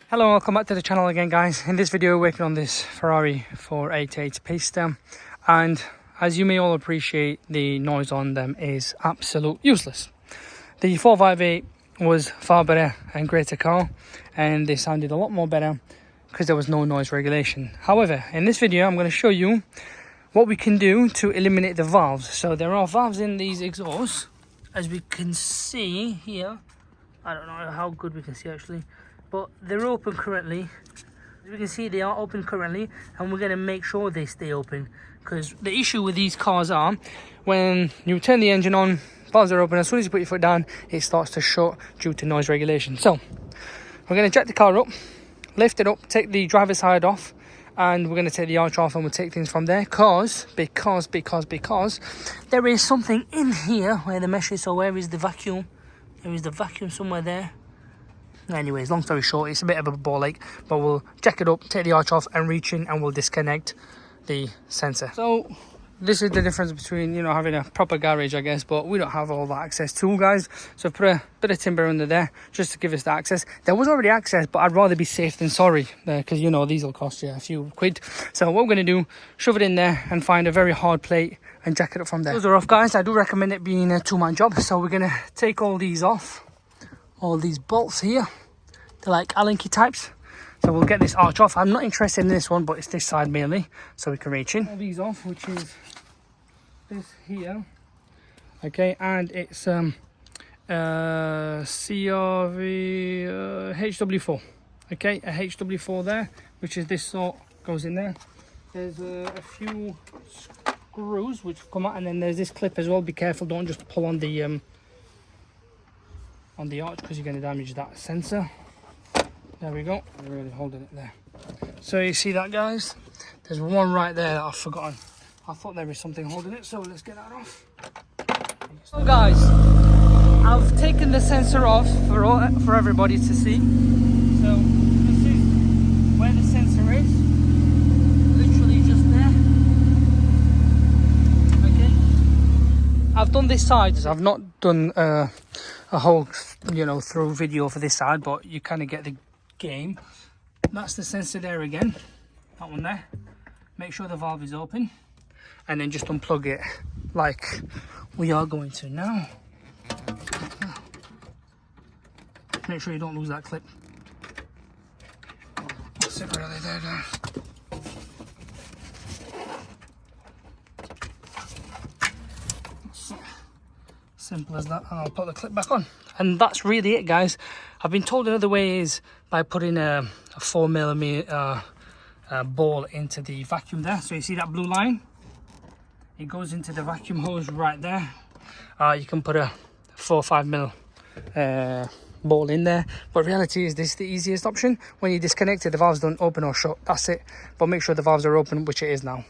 Hello, welcome back to the channel again, guys. In this video, we're working on this Ferrari 488 Pista, and as you may all appreciate, the noise on them is absolute useless. The 458 was far better and greater car, and they sounded a lot more better because there was no noise regulation. However, in this video, I'm going to show you what we can do to eliminate the valves. So there are valves in these exhausts, as we can see here. I don't know how good we can see actually, but they're open currently. As we can see, they are open currently, and we're going to make sure they stay open, because the issue with these cars are when you turn the engine on, valves are open. As soon as you put your foot down, it starts to shut due to noise regulation. So we're going to jack the car up, lift it up, take the driver's side off, and we're going to take the arch off, and we'll take things from there, because there is something in here where the mesh is. So where is the vacuum? There is the vacuum somewhere there. Anyways, long story short, it's a bit of a ball ache, but we'll jack it up, take the arch off, and reach in, and we'll disconnect the sensor. So this is the difference between, you know, having a proper garage, I guess, but we don't have all that access to, guys. So put a bit of timber under there just to give us the access. There was already access, but I'd rather be safe than sorry, because you know these will cost you a few quid. So what we're going to do, shove it in there and find a very hard plate and jack it up from there. Those are off, guys. I do recommend it being a two-man job. So we're going to take all these off. All these bolts here, they're like Allen key types. So we'll get this arch off. I'm not interested in this one, but it's this side mainly, so we can reach in. All these off, which is this here. Okay, and it's CRV HW4. Okay, a HW4 there, which is this sort, goes in there. There's a few screws which come out, and then there's this clip as well. Be careful, don't just pull on the arch, because you're going to damage that sensor. There we go. I'm really holding it there. So you see that, guys? There's one right there that I've forgotten. I thought there was something holding it, so let's get that off. So guys, I've taken the sensor off for everybody to see. So this is where the sensor is, literally just there. Okay, I've done this side. I've not done a whole, you know, through video for this side, but you kind of get the game. That's the sensor there again, that one there. Make sure the valve is open, and then just unplug it like we are going to now. Make sure you don't lose that clip. That's it really there, guys. Simple as that, and I'll put the clip back on, and that's really it, guys. I've been told another way is by putting a 4mm ball into the vacuum there. So you see that blue line, it goes into the vacuum hose right there. You can put a 4 or 5mm ball in there, but reality is this is the easiest option. When you disconnect it, the valves don't open or shut, that's it. But make sure the valves are open, which it is now.